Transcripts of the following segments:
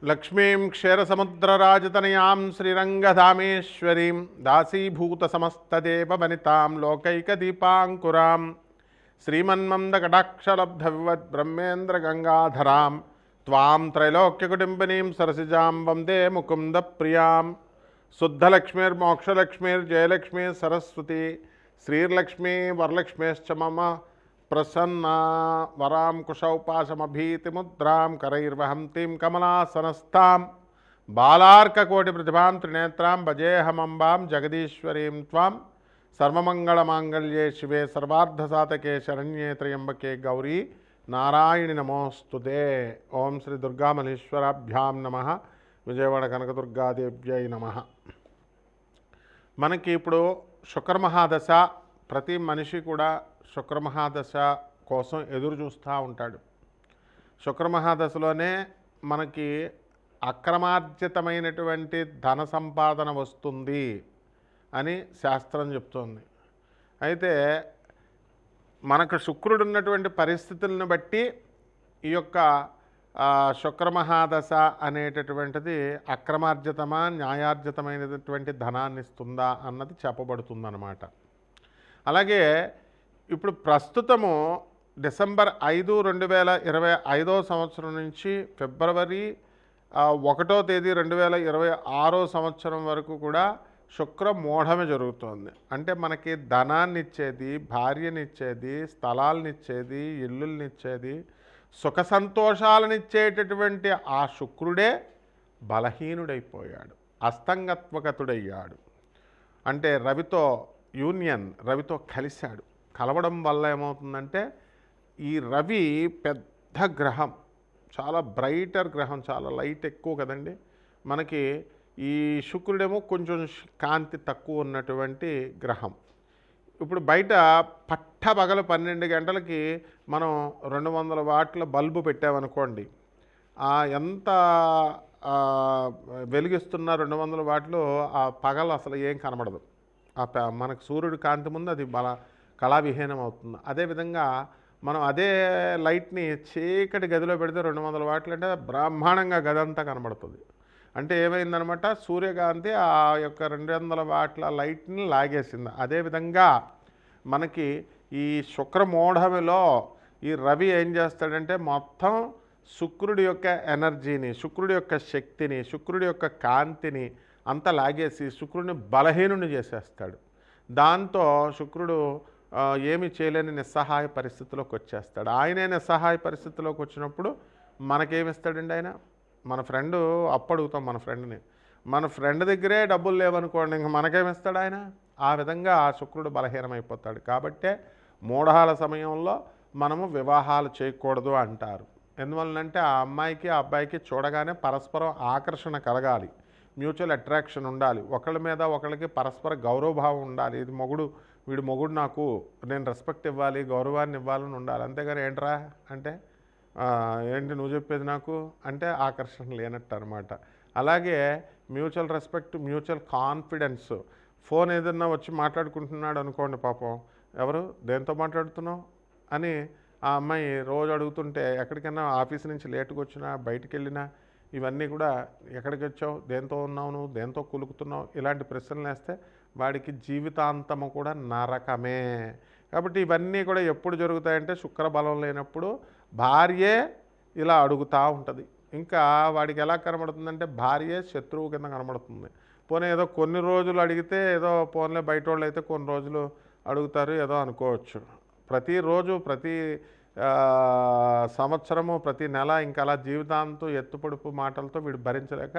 లక్ష్మీం క్షీరసముద్రరాజతనయాం శ్రీరంగధామేశ్వరీం దాసీభూతసమస్తదేవవనితాం లోకైకదీపాంకురాం శ్రీమన్మందకటాక్షలబ్ధవివద్బ్రహ్మేంద్రగంగాధరాం త్వాం త్రైలోక్యకుటుంబినీం సరసిజాం వందే ముకుందప్రియాం శుద్ధలక్ష్మీర్మోక్షలక్ష్మీర్జయలక్ష్మీ సరస్వతి శ్రీర్లక్ష్మీ వరలక్ష్మీశ్చ మమ ప్రసన్నా వరాం కుశౌపాశమభీతిముద్రాం కరైర్వహంతీం కమలాసనస్తాం బాలార్కకోటి ప్రతిభాం త్రినేత్రాం భజేహమంబాం జగదీశ్వరీం త్వాం సర్వమంగళమాంగళ్యే శివే సర్వార్ధసాతకే శరణ్యే త్రయంబకే గౌరీ నారాయణి నమోస్తుతే. ఓం శ్రీ దుర్గామల్లేశ్వరాభ్యాం నమః. విజయవాడ కనకదుర్గాదేవ్యై నమః. మనకి ఇప్పుడు శుక్రమహాదశ, ప్రతి మనిషి కూడా శుక్రమహాదశ కోసం ఎదురు చూస్తూ ఉంటాడు. శుక్రమహాదశలోనే మనకి అక్రమార్జితమైనటువంటి ధన సంపాదన వస్తుంది అని శాస్త్రం చెప్తోంది. అయితే మనకు శుక్రుడు ఉన్నటువంటి పరిస్థితులను బట్టి ఈ యొక్క శుక్రమహాదశ అనేటటువంటిది అక్రమార్జితమా న్యాయార్జితమైనటువంటి ధనాన్ని ఇస్తుందా అన్నది చెప్పబడుతుందన్నమాట. అలాగే ఇప్పుడు ప్రస్తుతము డిసెంబర్ 5, 2025 సంవత్సరం నుంచి ఫిబ్రవరి 1వ తేదీ 2026 సంవత్సరం వరకు కూడా శుక్ర మోఢమే జరుగుతోంది. అంటే మనకి ధనాన్ని ఇచ్చేది, భార్యనిచ్చేది, స్థలాలనిచ్చేది, ఇల్లుల్నిచ్చేది, సుఖ సంతోషాలనిచ్చేటటువంటి ఆ శుక్రుడే బలహీనుడైపోయాడు, అస్తంగత్వగతుడయ్యాడు. అంటే రవితో యూనియన్, రవితో కలిశాడు. కలవడం వల్ల ఏమవుతుందంటే ఈ రవి పెద్ద గ్రహం, చాలా బ్రైటర్ గ్రహం, చాలా లైట్ ఎక్కువ కదండి మనకి. ఈ శుక్రుడేమో కొంచెం కాంతి తక్కువ ఉన్నటువంటి గ్రహం. ఇప్పుడు బయట పట్టపగలు 12 గంటలకి మనం 200 వాట్ల బల్బు పెట్టామనుకోండి, ఎంత వెలిగిస్తున్న 200 వాట్లు ఆ పగలు అసలు ఏం కనబడదు. మనకు సూర్యుడి కాంతి ముందు అది కళావిహీనం అవుతుంది. అదేవిధంగా మనం అదే లైట్ని చీకటి గదిలో పెడితే 200 వాట్లు అంటే బ్రహ్మాండంగా గది అంతా కనబడుతుంది. అంటే ఏమైందనమాట, సూర్యకాంతి ఆ యొక్క 200 వాట్ల లైట్ని లాగేసింది. అదేవిధంగా మనకి ఈ శుక్రమోఢమిలో ఈ రవి ఏం చేస్తాడంటే మొత్తం శుక్రుడి యొక్క ఎనర్జీని, శుక్రుడి యొక్క శక్తిని, శుక్రుడి యొక్క కాంతిని అంతా లాగేసి శుక్రుడిని బలహీనుని చేసేస్తాడు. దాంతో శుక్రుడు ఏమి చేయలేని నిస్సహాయ పరిస్థితిలోకి వచ్చేస్తాడు. ఆయనే నిస్సహాయ పరిస్థితిలోకి వచ్చినప్పుడు మనకేమిస్తాడండి ఆయన? మన ఫ్రెండ్ అప్పు అడుగుతాం మన ఫ్రెండ్ దగ్గరే డబ్బులు లేవనుకోండి, ఇంక మనకేమిస్తాడు ఆయన? ఆ విధంగా ఆ శుక్రుడు బలహీనమైపోతాడు. కాబట్టే మూఢాల సమయంలో మనము వివాహాలు చేయకూడదు అంటారు. ఎందువలనంటే ఆ అమ్మాయికి ఆ అబ్బాయికి చూడగానే పరస్పరం ఆకర్షణ కలగాలి, మ్యూచువల్ అట్రాక్షన్ ఉండాలి, ఒకళ్ళ మీద ఒకళ్ళకి పరస్పర గౌరవభావం ఉండాలి. ఇది వీడు మొగుడు, నాకు నేను రెస్పెక్ట్ ఇవ్వాలి, గౌరవాన్ని ఇవ్వాలని ఉండాలి. అంతేగాని ఏంట్రా అంటే ఏంటి నువ్వు చెప్పేది నాకు అంటే ఆకర్షణ లేనట్టు అనమాట. అలాగే mutual respect, mutual confidence. Phone ఏదన్నా వచ్చి మాట్లాడుకుంటున్నాడు అనుకోండి, పాపం ఎవరు దేంతో మాట్లాడుతున్నావు అని ఆ అమ్మాయి రోజు అడుగుతుంటే, ఎక్కడికైనా ఆఫీస్ నుంచి లేటుగా వచ్చినా, బయటికి వెళ్ళినా ఇవన్నీ కూడా ఎక్కడికి వచ్చావు, దేంతో ఉన్నావు, నువ్వు దేంతో కులుకుతున్నావు, ఇలాంటి ప్రశ్నలు వేస్తే వాడికి జీవితాంతము కూడా నరకమే. కాబట్టి ఇవన్నీ కూడా ఎప్పుడు జరుగుతాయంటే శుక్రబలం లేనప్పుడు భార్యే ఇలా అడుగుతూ ఉంటుంది. ఇంకా వాడికి ఎలా కనబడుతుందంటే భార్యే శత్రువు కింద కనబడుతుంది. పోనీ ఏదో కొన్ని రోజులు అడిగితే ఏదో పోన్లే, బయట వాళ్ళు అయితే కొన్ని రోజులు అడుగుతారు ఏదో అనుకోవచ్చు. ప్రతిరోజు, ప్రతి సంవత్సరము, ప్రతి నెల ఇంకా అలా జీవితాంతం ఎత్తుపొడుపు మాటలతో వీడు భరించలేక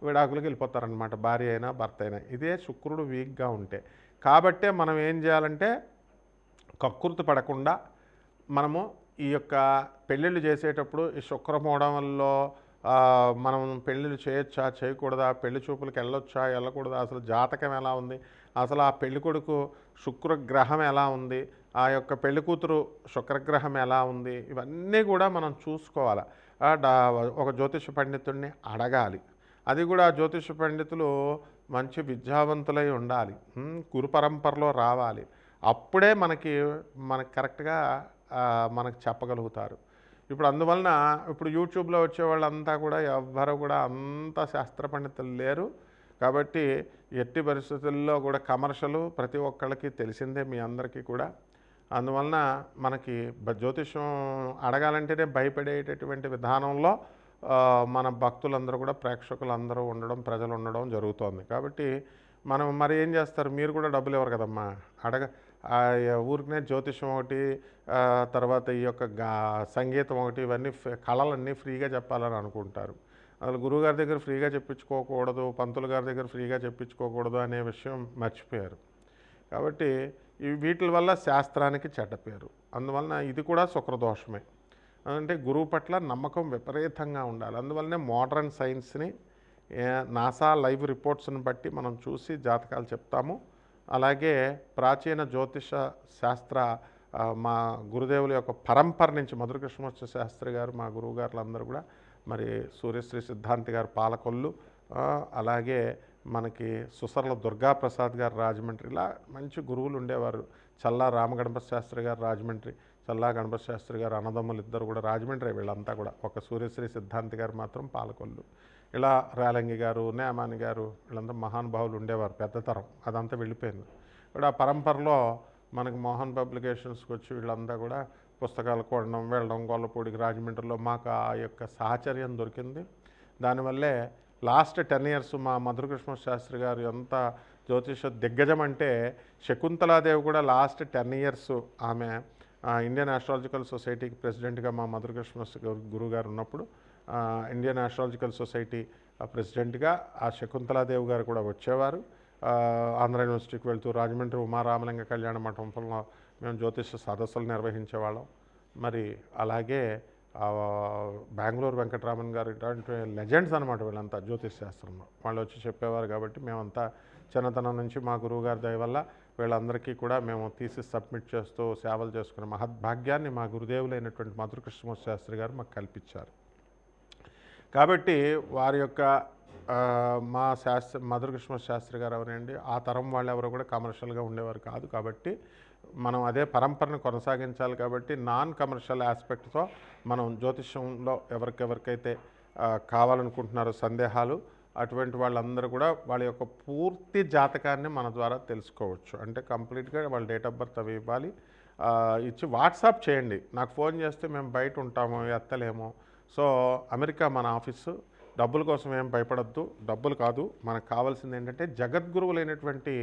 విడాకులకు వెళ్ళిపోతారనమాట, భార్య అయినా భర్త అయినా. ఇదే శుక్రుడు వీక్గా ఉంటే. కాబట్టే మనం ఏం చేయాలంటే కక్కుర్తి పడకుండా మనము ఈ యొక్క పెళ్ళిళ్ళు చేసేటప్పుడు ఈ శుక్రమోఢంలో మనం పెళ్ళిళ్ళు చేయొచ్చా, చేయకూడదా, పెళ్లి చూపులకు వెళ్ళొచ్చా, వెళ్ళకూడదా, అసలు జాతకం ఎలా ఉంది, అసలు ఆ పెళ్లి కొడుకు శుక్రగ్రహం ఎలా ఉంది, ఆ యొక్క పెళ్లి కూతురు శుక్రగ్రహం ఎలా ఉంది, ఇవన్నీ కూడా మనం చూసుకోవాలి. ఒక జ్యోతిష పండితుడిని అడగాలి. అది కూడా జ్యోతిష పండితులు మంచి విద్యావంతులై ఉండాలి, గురు పరంపరలో రావాలి. అప్పుడే మనకి కరెక్ట్గా మనకు చెప్పగలుగుతారు. ఇప్పుడు అందువలన ఇప్పుడు యూట్యూబ్లో వచ్చే వాళ్ళంతా కూడా ఎవ్వరు కూడా అంత శాస్త్ర పండితులు లేరు. కాబట్టి ఎట్టి పరిస్థితుల్లో కూడా కమర్షియల్ ప్రతి ఒక్కళ్ళకి తెలిసిందే మీ అందరికీ కూడా. అందువలన మనకి జ్యోతిష్యం అడగాలంటేనే భయపడేటటువంటి విధానంలో మన భక్తులందరూ కూడా ప్రేక్షకులందరూ ఉండడం, ప్రజలు ఉండడం జరుగుతోంది. కాబట్టి మనం మరి ఏం చేస్తారు, మీరు కూడా డబ్బులు ఇవ్వరు కదమ్మా. ఊరికనే జ్యోతిష్యం ఒకటి, తర్వాత ఈ యొక్క సంగీతం ఒకటి, ఇవన్నీ కళలన్నీ ఫ్రీగా చెప్పాలని అనుకుంటారు. అసలు గురువుగారి దగ్గర ఫ్రీగా చెప్పించుకోకూడదు, పంతులు గారి దగ్గర ఫ్రీగా చెప్పించుకోకూడదు అనే విషయం మర్చిపోయారు. కాబట్టి వీటి వల్ల శాస్త్రానికి చెడ్డ పేరు. అందువలన ఇది కూడా శుక్రదోషమే. అంటే గురువు పట్ల నమ్మకం విపరీతంగా ఉండాలి. అందువల్లనే మోడర్న్ సైన్స్ని, నాసా లైవ్ రిపోర్ట్స్ని బట్టి మనం చూసి జాతకాలు చెప్తాము. అలాగే ప్రాచీన జ్యోతిష శాస్త్ర మా గురుదేవుల యొక్క పరంపర నుంచి మధురకృష్ణమూర్తి శాస్త్రి గారు, మా గురువు గారులందరూ కూడా, మరి సూర్యశ్రీ సిద్ధాంతి గారు పాలకొల్లు, అలాగే మనకి సుసర్ల దుర్గాప్రసాద్ గారు రాజమండ్రి, ఇలా మంచి గురువులు ఉండేవారు. చల్లా రామగణపతి శాస్త్రి గారు రాజమండ్రి, చల్లా గణపతి శాస్త్రి గారు అన్నదమ్ములు ఇద్దరు కూడా రాజమండ్రి. వీళ్ళంతా కూడా, ఒక సూర్యశ్రీ సిద్ధాంతి గారు మాత్రం పాలకొల్లు. ఇలా రేలంగి గారు, నేమాని గారు, వీళ్ళంతా మహానుభావులు ఉండేవారు. పెద్ద తరం అదంతా వెళ్ళిపోయింది. ఇప్పుడు ఆ పరంపరలో మనకి మోహన్ పబ్లికేషన్స్కి వచ్చి వీళ్ళంతా కూడా పుస్తకాలు కొనడం, వెళ్ళడం, గొల్లపూడికి, రాజమండ్రిలో మాకు ఆ యొక్క సాహచర్యం దొరికింది. దానివల్లే లాస్ట్ 10 years మా మధురకృష్ణ శాస్త్రి గారు ఎంత జ్యోతిష దిగ్గజం అంటే, శకుంతలాదేవి కూడా లాస్ట్ 10 years ఆమె ఇండియన్ ఆస్ట్రాలజికల్ సొసైటీకి ప్రెసిడెంట్గా మా మధురకృష్ణ గురువు గారు ఉన్నప్పుడు ఇండియన్ ఆస్ట్రాలజికల్ సొసైటీ ప్రెసిడెంట్గా ఆ శకుంతలాదేవి గారు కూడా వచ్చేవారు. ఆంధ్ర యూనివర్సిటీకి వెళ్తూ రాజమండ్రి ఉమారామలింగ కళ్యాణ మండపంలో మేము జ్యోతిష సదస్సులు నిర్వహించేవాళ్ళం. మరి అలాగే బెంగళూరు వెంకటరామన్ గారు, ఇటువంటి లెజెండ్స్ అనమాట వీళ్ళంతా జ్యోతిష శాస్త్రంలో. వాళ్ళు వచ్చి చెప్పేవారు. కాబట్టి మేమంతా చిన్నతనం నుంచి మా గురువుగారి దయ వల్ల వీళ్ళందరికీ కూడా మేము థీసిస్ సబ్మిట్ చేస్తూ సేవలు చేసుకునే మహద్భాగ్యాన్ని మా గురుదేవులైనటువంటి మధురకృష్ణమూర్తి శాస్త్రి గారు మాకు కల్పించారు. కాబట్టి వారి యొక్క మా మధురకృష్ణమూర్తి శాస్త్రి గారు ఎవరండి, ఆ తరం వాళ్ళు ఎవరు కూడా కమర్షియల్గా ఉండేవారు కాదు. కాబట్టి మనం అదే పరంపరను కొనసాగించాలి. కాబట్టి నాన్ కమర్షియల్ ఆస్పెక్ట్తో మనం జ్యోతిష్యంలో ఎవరికైతే కావాలనుకుంటున్నారో సందేహాలు, అటువంటి వాళ్ళందరూ కూడా వాళ్ళ యొక్క పూర్తి జాతకాన్ని మన ద్వారా తెలుసుకోవచ్చు. అంటే కంప్లీట్గా వాళ్ళ డేట్ ఆఫ్ బర్త్ అవి ఇవ్వాలి, ఇచ్చి వాట్సాప్ చేయండి. నాకు ఫోన్ చేస్తే మేము బయట ఉంటాము, ఎత్తలేము. సో అమెరికా మన ఆఫీసు. డబ్బుల కోసం ఏం భయపడద్దు, డబ్బులు కాదు. మనకు కావాల్సింది ఏంటంటే జగద్గురువులైనటువంటి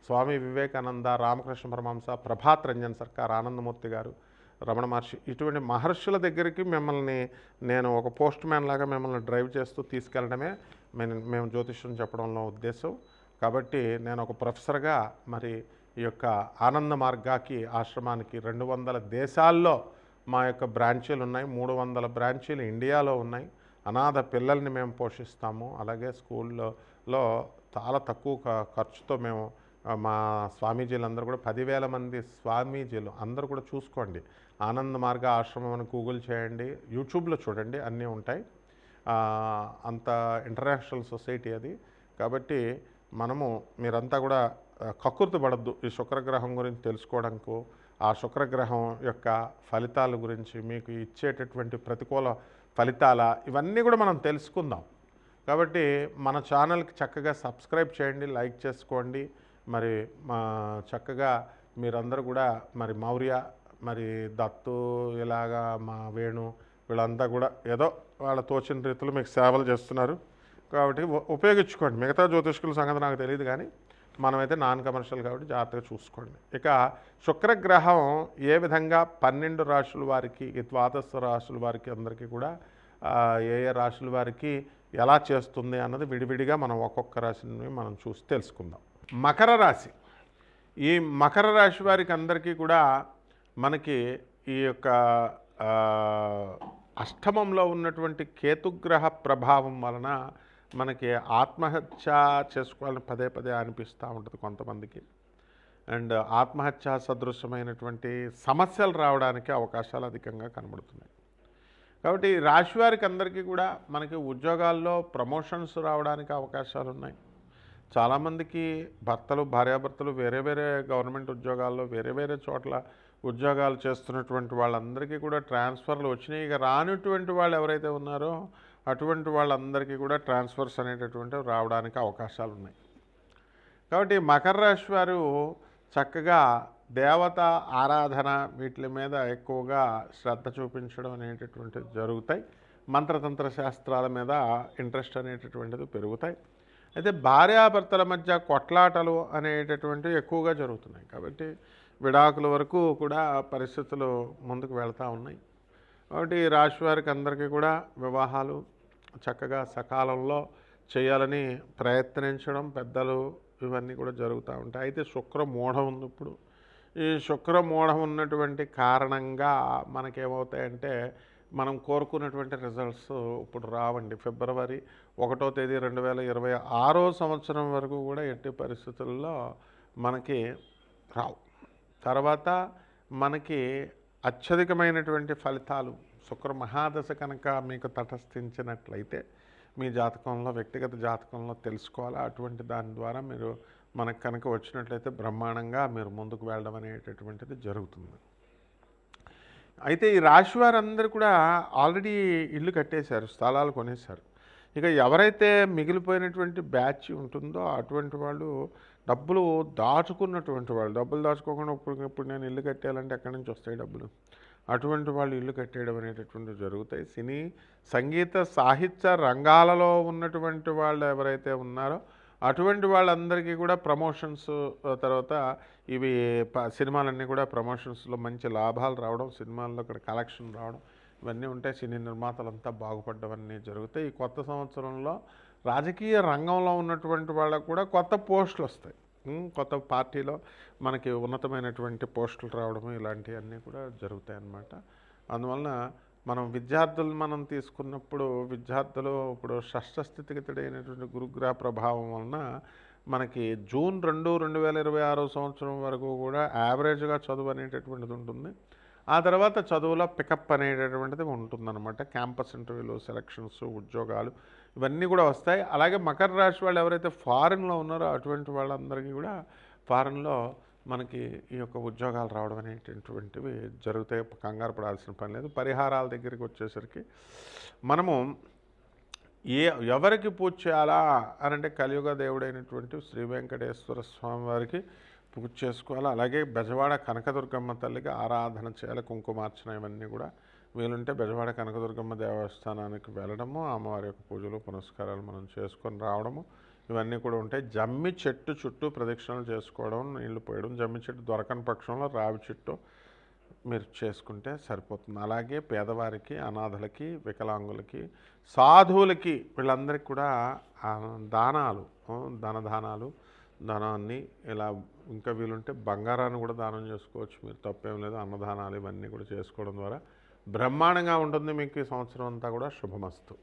స్వామి వివేకానంద, రామకృష్ణ పరమహంస, ప్రభాత్ రంజన్ సర్కార్, ఆనందమూర్తి గారు, రమణ మహర్షి, ఇటువంటి మహర్షుల దగ్గరికి మిమ్మల్ని నేను ఒక పోస్ట్ మ్యాన్ లాగా మిమ్మల్ని డ్రైవ్ చేస్తూ తీసుకెళ్ళడమే మేము జ్యోతిష్యం చెప్పడంలో ఉద్దేశం. కాబట్టి నేను ఒక ప్రొఫెసర్గా మరి ఈ యొక్క ఆనంద మార్గాకి ఆశ్రమానికి 200 దేశాల్లో మా యొక్క బ్రాంచీలు ఉన్నాయి. 300 బ్రాంచీలు ఇండియాలో ఉన్నాయి. అనాథ పిల్లల్ని మేము పోషిస్తాము. అలాగే స్కూల్లో చాలా తక్కువ ఖర్చుతో మేము మా స్వామీజీలందరూ కూడా 10,000 మంది స్వామీజీలు అందరూ కూడా చూసుకోండి. ఆనంద మార్గ ఆశ్రమం అని గూగుల్ చేయండి, యూట్యూబ్లో చూడండి, అన్నీ ఉంటాయి. అంత ఇంటర్నేషనల్ సొసైటీ అది. కాబట్టి మీరంతా కూడా కక్కుర్తి పడద్దు ఈ శుక్రగ్రహం గురించి తెలుసుకోవడానికి. ఆ శుక్రగ్రహం యొక్క ఫలితాల గురించి, మీకు ఇచ్చేటటువంటి ప్రతికూల ఫలితాల, ఇవన్నీ కూడా మనం తెలుసుకుందాం. కాబట్టి మన ఛానల్కి చక్కగా సబ్స్క్రైబ్ చేయండి, లైక్ చేసుకోండి. మరి చక్కగా మీరందరూ కూడా మరి మౌర్య, మరి దత్తు, ఇలాగా మా వేణు, వీళ్ళంతా కూడా ఏదో వాళ్ళ తోచిన రీతిలో మీకు సేవలు చేస్తున్నారు. కాబట్టి ఉపయోగించుకోండి. మిగతా జ్యోతిష్కుల సంగతి నాకు తెలియదు, కానీ మనమైతే నాన్ కమర్షియల్ కాబట్టి జాగ్రత్తగా చూసుకోండి. ఇక శుక్రగ్రహం ఏ విధంగా 12 రాశుల వారికి, ఈ ద్వాదశ రాశుల వారికి అందరికీ కూడా ఏ రాశుల వారికి ఎలా చేస్తుంది అన్నది విడివిడిగా మనం ఒక్కొక్క రాశిని మనం చూసి తెలుసుకుందాం. మకర రాశి. ఈ మకర రాశి వారికి అందరికీ కూడా మనకి ఈ యొక్క అష్టమంలో ఉన్నటువంటి కేతుగ్రహ ప్రభావం వలన మనకి ఆత్మహత్య చేసుకోవాలని పదే పదే అనిపిస్తూ ఉంటుంది కొంతమందికి. అండ్ ఆత్మహత్య సదృశమైనటువంటి సమస్యలు రావడానికి అవకాశాలు అధికంగా కనబడుతున్నాయి. కాబట్టి రాశి వారికి అందరికీ కూడా మనకి ఉద్యోగాల్లో ప్రమోషన్స్ రావడానికి అవకాశాలు ఉన్నాయి. చాలామందికి భార్యాభర్తలు వేరే వేరే గవర్నమెంట్ ఉద్యోగాల్లో వేరే వేరే చోట్ల ఉద్యోగాలు చేస్తున్నటువంటి వాళ్ళందరికీ కూడా ట్రాన్స్ఫర్లు వచ్చినాయి. ఇక రానటువంటి వాళ్ళు ఎవరైతే ఉన్నారో అటువంటి వాళ్ళందరికీ కూడా ట్రాన్స్ఫర్స్ అనేటటువంటివి రావడానికి అవకాశాలు ఉన్నాయి. కాబట్టి మకర రాశి వారు చక్కగా దేవత ఆరాధన వీటి మీద ఎక్కువగా శ్రద్ధ చూపించడం అనేటటువంటిది జరుగుతాయి. మంత్రతంత్ర శాస్త్రాల మీద ఇంట్రెస్ట్ అనేటటువంటిది పెరుగుతాయి. అయితే భార్యాభర్తల మధ్య కొట్లాటలు అనేటటువంటివి ఎక్కువగా జరుగుతున్నాయి. కాబట్టి విడాకుల వరకు కూడా పరిస్థితులు ముందుకు వెళ్తూ ఉన్నాయి. కాబట్టి ఈ రాశి వారికి అందరికీ కూడా వివాహాలు చక్కగా సకాలంలో చేయాలని ప్రయత్నించడం పెద్దలు ఇవన్నీ కూడా జరుగుతూ ఉంటాయి. అయితే శుక్రమూఢం ఉంది. ఇప్పుడు ఈ శుక్రమూఢం ఉన్నటువంటి కారణంగా మనకేమవుతాయంటే మనం కోరుకున్నటువంటి రిజల్ట్స్ ఇప్పుడు రావండి. ఫిబ్రవరి 1వ తేదీ 2026 సంవత్సరం వరకు కూడా ఎట్టి పరిస్థితుల్లో మనకి రావు. తర్వాత మనకి అత్యధికమైనటువంటి ఫలితాలు శుక్ర మహాదశ కనుక మీకు తటస్థించినట్లయితే మీ జాతకంలో వ్యక్తిగత జాతకంలో తెలుసుకోవాలి. అటువంటి దాని ద్వారా మీరు మనకు కనుక వచ్చినట్లయితే బ్రహ్మాండంగా మీరు ముందుకు వెళ్ళడం అనేటటువంటిది జరుగుతుంది. అయితే ఈ రాశి వారందరూ కూడా ఆల్రెడీ ఇల్లు కట్టేశారు, స్థలాలు కొనేశారు. ఇక ఎవరైతే మిగిలిపోయినటువంటి బ్యాచ్ ఉంటుందో అటువంటి వాళ్ళు డబ్బులు దాచుకున్నటువంటి వాళ్ళు, డబ్బులు దాచుకోకుండా ఇప్పుడు నేను ఇల్లు కట్టేయాలంటే ఎక్కడి నుంచి వస్తాయి డబ్బులు, అటువంటి వాళ్ళు ఇల్లు కట్టేయడం అనేటటువంటివి జరుగుతాయి. సినీ సంగీత సాహిత్య రంగాలలో ఉన్నటువంటి వాళ్ళు ఎవరైతే ఉన్నారో అటువంటి వాళ్ళందరికీ కూడా ప్రమోషన్స్, తర్వాత ఇవి సినిమాలన్నీ కూడా ప్రమోషన్స్లో మంచి లాభాలు రావడం, సినిమాల్లో ఇక్కడ కలెక్షన్ రావడం ఇవన్నీ ఉంటాయి. సినీ నిర్మాతలంతా బాగుపడ్డవన్నీ జరుగుతాయి. ఈ కొత్త సంవత్సరంలో రాజకీయ రంగంలో ఉన్నటువంటి వాళ్ళకు కూడా కొత్త పోస్టులు వస్తాయి. కొత్త పార్టీలో మనకి ఉన్నతమైనటువంటి పోస్టులు రావడము ఇలాంటివన్నీ కూడా జరుగుతాయి అన్నమాట. అందువలన మనం తీసుకున్నప్పుడు విద్యార్థులు ఇప్పుడు షష్ఠ స్థితిగతుడైనటువంటి గురుగ్రహ ప్రభావం వలన మనకి జూన్ 2, 2026 సంవత్సరం వరకు కూడా యావరేజ్గా చదువు అనేటటువంటిది ఉంటుంది. ఆ తర్వాత చదువులో పికప్ అనేటటువంటిది ఉంటుందన్నమాట. క్యాంపస్ ఇంటర్వ్యూలు, సెలక్షన్స్, ఉద్యోగాలు ఇవన్నీ కూడా వస్తాయి. అలాగే మకర రాశి వాళ్ళు ఎవరైతే ఫారిన్లో ఉన్నారో అటువంటి వాళ్ళందరికీ కూడా ఫారిన్లో మనకి ఈ యొక్క ఉద్యోగాలు రావడం అనేటటువంటివి జరుగుతాయి. కంగారు పడాల్సిన పని లేదు. పరిహారాల దగ్గరికి వచ్చేసరికి మనము ఎవరికి పూజ చేయాలా అని అంటే కలియుగ దేవుడైనటువంటి శ్రీ వెంకటేశ్వర స్వామి వారికి పూజ చేసుకోవాలి. అలాగే బెజవాడ కనకదుర్గమ్మ తల్లికి ఆరాధన చేయాలి. కుంకుమార్చన ఇవన్నీ కూడా వీలుంటే బెజవాడ కనకదుర్గమ్మ దేవస్థానానికి వెళ్ళడము, అమ్మవారి యొక్క పూజలు పునస్కారాలు మనం చేసుకొని రావడము ఇవన్నీ కూడా ఉంటాయి. జమ్మి చెట్టు చుట్టూ ప్రదక్షిణలు చేసుకోవడం, నీళ్లు పోయడం, జమ్మి చెట్టు దొరకని పక్షంలో రావి చెట్టు మీరు చేసుకుంటే సరిపోతుంది. అలాగే పేదవారికి, అనాథలకి, వికలాంగులకి, సాధువులకి వీళ్ళందరికీ కూడా దానాలు, ధనాన్ని ఇలా ఇంకా వీలుంటే బంగారాన్ని కూడా దానం చేసుకోవచ్చు. మీరు తప్పేం లేదు. అన్నదానాలు ఇవన్నీ కూడా చేసుకోవడం ద్వారా బ్రహ్మాండంగా ఉంటుంది. మీకు ఈ సంవత్సరం అంతా కూడా శుభమస్తు.